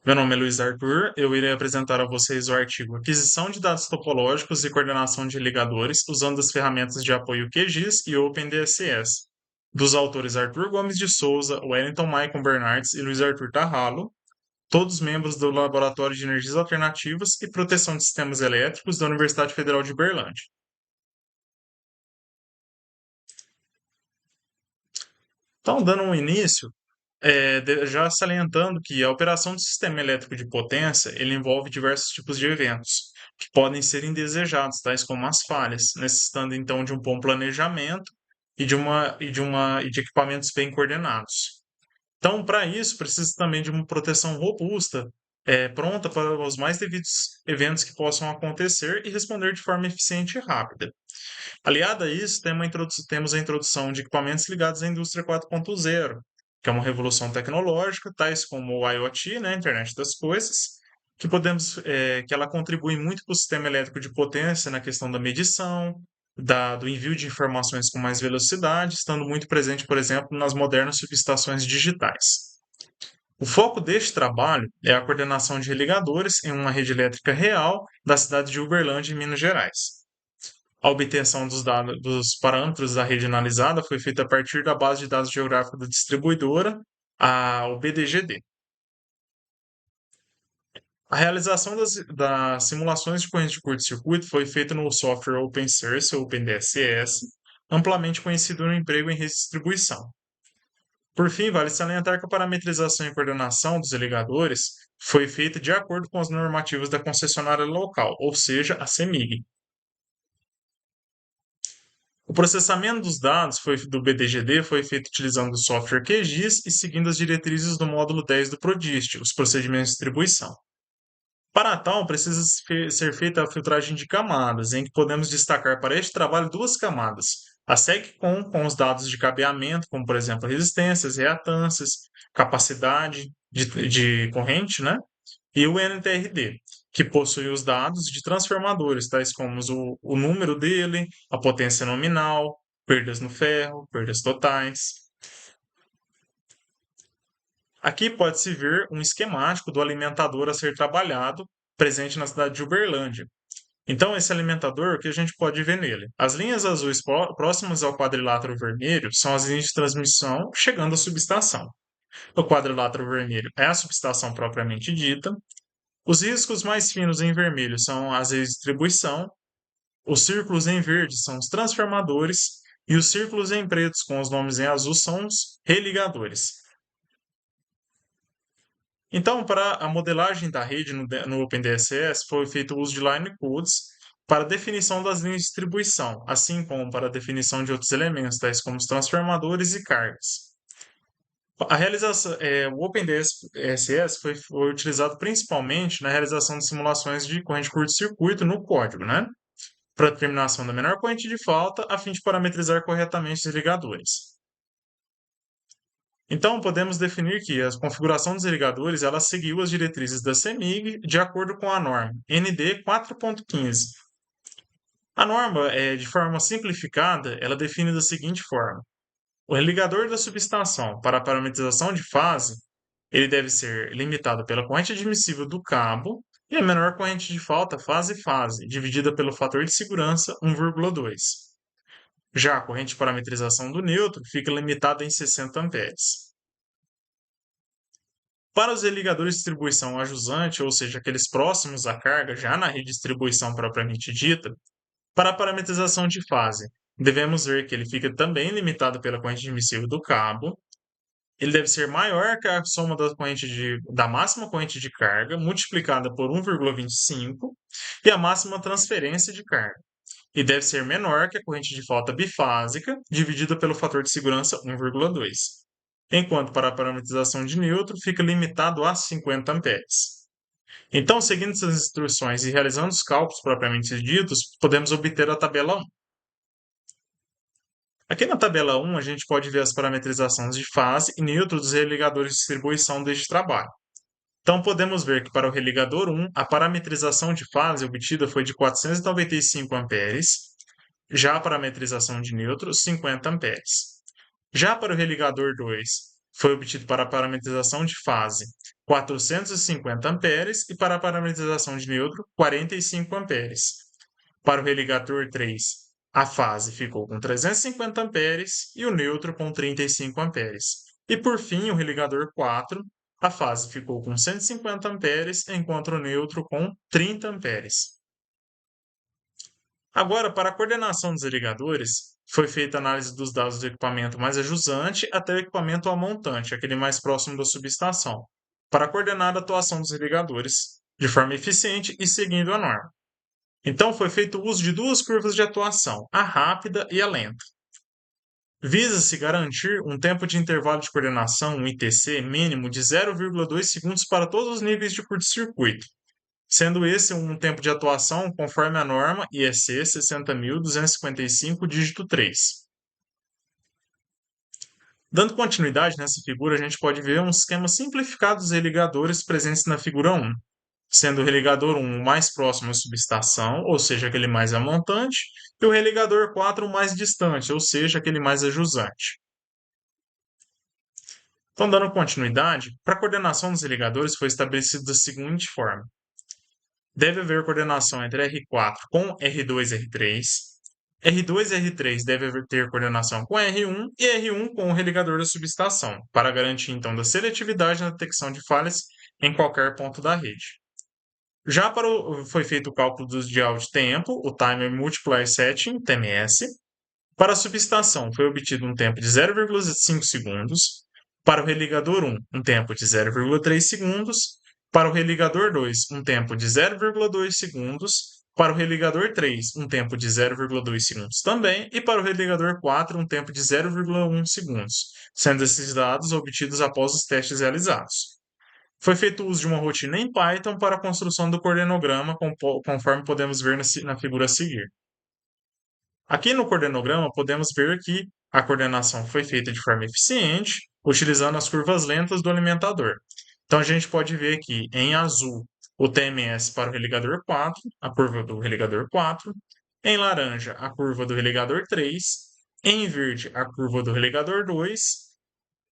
Meu nome é Luiz Arthur. Eu irei apresentar a vocês o artigo Aquisição de dados topológicos e coordenação de ligadores usando as ferramentas de apoio QGIS e OpenDSS, dos autores Arthur Gomes de Souza, Wellington Maicon Bernardes e Luiz Arthur Tarralo, todos membros do Laboratório de Energias Alternativas e Proteção de Sistemas Elétricos da Universidade Federal de Berlândia. Então, dando um início, já salientando que a operação do sistema elétrico de potência ele envolve diversos tipos de eventos que podem ser indesejados, tais como as falhas, necessitando então de um bom planejamento e de equipamentos bem coordenados. Então, para isso, precisa também de uma proteção robusta, pronta para os mais devidos eventos que possam acontecer e responder de forma eficiente e rápida. Aliado a isso, temos a introdução de equipamentos ligados à indústria 4.0, que é uma revolução tecnológica, tais como o IoT, né, Internet das Coisas, que ela contribui muito para o sistema elétrico de potência na questão da medição, do envio de informações com mais velocidade, estando muito presente, por exemplo, nas modernas subestações digitais. O foco deste trabalho é a coordenação de religadores em uma rede elétrica real da cidade de Uberlândia, em Minas Gerais. A obtenção dos parâmetros da rede analisada foi feita a partir da base de dados geográfica da distribuidora, o BDGD. A realização das simulações de corrente de curto-circuito foi feita no software open source, OpenDSS, amplamente conhecido no emprego em rede de distribuição. Por fim, vale salientar que a parametrização e coordenação dos ligadores foi feita de acordo com as normativas da concessionária local, ou seja, a CEMIG. O processamento dos dados do BDGD foi feito utilizando o software QGIS e seguindo as diretrizes do módulo 10 do PRODIST, os procedimentos de distribuição. Para tal, precisa ser feita a filtragem de camadas, em que podemos destacar para este trabalho duas camadas: a SECCOM, com os dados de cabeamento, como por exemplo resistências, reatâncias, capacidade de corrente, né? E o NTRD, que possui os dados de transformadores, tais como o número dele, a potência nominal, perdas no ferro, perdas totais. Aqui pode-se ver um esquemático do alimentador a ser trabalhado, presente na cidade de Uberlândia. Então, esse alimentador, o que a gente pode ver nele? As linhas azuis próximas ao quadrilátero vermelho são as linhas de transmissão chegando à subestação. O quadrilátero vermelho é a subestação propriamente dita. Os riscos mais finos em vermelho são as redes de distribuição, os círculos em verde são os transformadores e os círculos em pretos com os nomes em azul são os religadores. Então, para a modelagem da rede no OpenDSS, foi feito o uso de line codes para a definição das linhas de distribuição, assim como para a definição de outros elementos, tais como os transformadores e cargas. O OpenDSS foi utilizado principalmente na realização de simulações de corrente de curto-circuito no código, né? Para a determinação da menor corrente de falta, a fim de parametrizar corretamente os ligadores. Então, podemos definir que a configuração dos ligadores ela seguiu as diretrizes da CEMIG de acordo com a norma ND 4.15. A norma, de forma simplificada, ela define da seguinte forma: o religador da subestação para a parametrização de fase, ele deve ser limitado pela corrente admissível do cabo e a menor corrente de falta fase-fase, dividida pelo fator de segurança 1,2. Já a corrente de parametrização do neutro fica limitada em 60 amperes. Para os ligadores de distribuição ajusante, ou seja, aqueles próximos à carga, já na rede de distribuição propriamente dita, para a parametrização de fase, devemos ver que ele fica também limitado pela corrente admissível do cabo. Ele deve ser maior que a soma da máxima corrente de carga multiplicada por 1,25 e a máxima transferência de carga. E deve ser menor que a corrente de falta bifásica dividida pelo fator de segurança 1,2. Enquanto para a parametrização de neutro fica limitado a 50 amperes. Então, seguindo essas instruções e realizando os cálculos propriamente ditos, podemos obter a tabela 1. Aqui na tabela 1, a gente pode ver as parametrizações de fase e neutro dos religadores de distribuição deste trabalho. Então, podemos ver que para o religador 1, a parametrização de fase obtida foi de 495 amperes, já a parametrização de neutro, 50 amperes. Já para o religador 2, foi obtido para a parametrização de fase 450 amperes e para a parametrização de neutro 45 amperes. Para o religador 3, a fase ficou com 350 amperes e o neutro com 35 amperes. E por fim, o religador 4, a fase ficou com 150 amperes, enquanto o neutro com 30 amperes. Agora, para a coordenação dos irrigadores, foi feita a análise dos dados do equipamento mais ajusante até o equipamento amontante, aquele mais próximo da subestação, para coordenar a atuação dos irrigadores de forma eficiente e seguindo a norma. Então, foi feito o uso de duas curvas de atuação, a rápida e a lenta. Visa-se garantir um tempo de intervalo de coordenação, um ITC, mínimo de 0,2 segundos para todos os níveis de curto-circuito, sendo esse um tempo de atuação conforme a norma IEC 60.255, dígito 3. Dando continuidade nessa figura, a gente pode ver um esquema simplificado dos religadores presentes na figura 1, sendo o religador 1 o mais próximo à subestação, ou seja, aquele mais amontante, e o religador 4 o mais distante, ou seja, aquele mais ajusante. Então, dando continuidade, para a coordenação dos religadores foi estabelecido da seguinte forma. Deve haver coordenação entre R4 com R2 e R3. R2 e R3 deve ter coordenação com R1 e R1 com o religador da subestação, para garantir, então, da seletividade na detecção de falhas em qualquer ponto da rede. Já foi feito o cálculo do dial de tempo, o Timer Multiplier Setting, TMS. Para a subestação, foi obtido um tempo de 0,5 segundos. Para o religador 1, um tempo de 0,3 segundos. Para o religador 2, um tempo de 0,2 segundos. Para o religador 3, um tempo de 0,2 segundos também. E para o religador 4, um tempo de 0,1 segundos, sendo esses dados obtidos após os testes realizados. Foi feito uso de uma rotina em Python para a construção do coordenograma, conforme podemos ver na figura a seguir. Aqui no coordenograma, podemos ver que a coordenação foi feita de forma eficiente, utilizando as curvas lentas do alimentador. Então, a gente pode ver aqui, em azul, o TMS para o religador 4, a curva do religador 4, em laranja, a curva do religador 3, em verde, a curva do religador 2,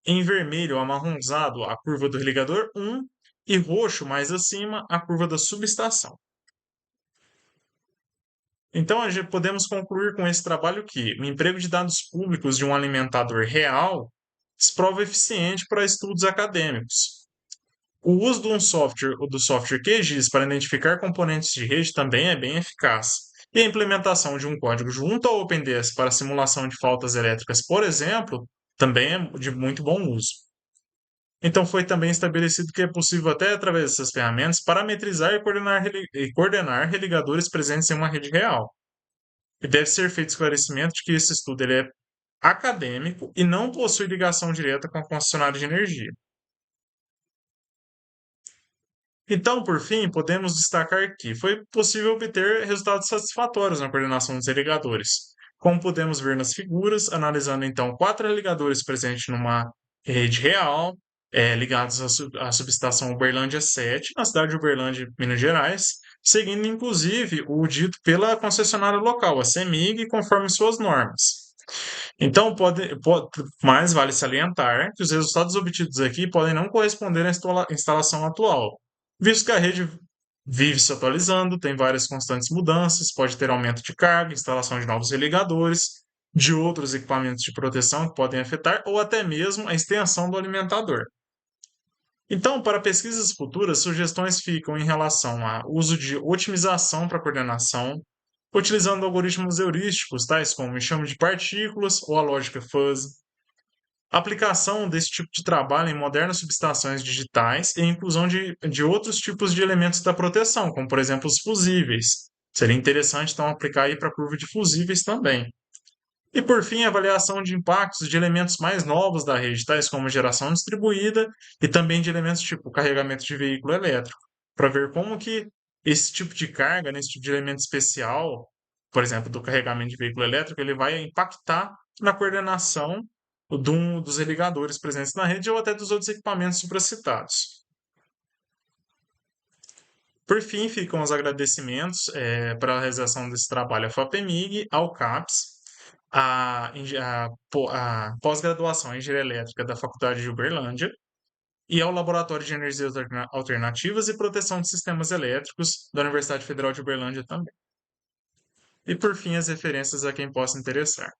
em vermelho, amarronzado, a curva do religador 1 e roxo, mais acima, a curva da subestação. Então, podemos concluir com esse trabalho que o emprego de dados públicos de um alimentador real se prova eficiente para estudos acadêmicos. O uso de um software ou do software QGIS para identificar componentes de rede também é bem eficaz. E a implementação de um código junto ao OpenDS para simulação de faltas elétricas, por exemplo, também é de muito bom uso. Então, foi também estabelecido que é possível, até através dessas ferramentas, parametrizar e coordenar religadores presentes em uma rede real. E deve ser feito esclarecimento de que esse estudo ele é acadêmico e não possui ligação direta com a concessionária de energia. Então, por fim, podemos destacar que foi possível obter resultados satisfatórios na coordenação dos religadores. Como podemos ver nas figuras, analisando então 4 religadores presentes numa rede real, ligados à subestação Uberlândia 7, na cidade de Uberlândia, Minas Gerais, seguindo inclusive o dito pela concessionária local, a CEMIG, conforme suas normas. Então, mas vale salientar que os resultados obtidos aqui podem não corresponder à instalação atual, visto que a rede vive se atualizando, tem várias constantes mudanças, pode ter aumento de carga, instalação de novos religadores, de outros equipamentos de proteção que podem afetar, ou até mesmo a extensão do alimentador. Então, para pesquisas futuras, sugestões ficam em relação ao uso de otimização para coordenação, utilizando algoritmos heurísticos, tais como enxame de partículas ou a lógica fuzzy, aplicação desse tipo de trabalho em modernas subestações digitais e inclusão de outros tipos de elementos da proteção, como, por exemplo, os fusíveis. Seria interessante, então, aplicar aí para a curva de fusíveis também. E, por fim, a avaliação de impactos de elementos mais novos da rede, tais como geração distribuída e também de elementos tipo carregamento de veículo elétrico, para ver como que esse tipo de carga, né, esse tipo de elemento especial, por exemplo, do carregamento de veículo elétrico, ele vai impactar na coordenação dos religadores presentes na rede ou até dos outros equipamentos supracitados. Por fim, ficam os agradecimentos para a realização desse trabalho à FAPEMIG, ao CAPES, a pós-graduação em Engenharia Elétrica da Faculdade de Uberlândia e ao Laboratório de Energias Alternativas e Proteção de Sistemas Elétricos da Universidade Federal de Uberlândia também. E por fim, as referências a quem possa interessar.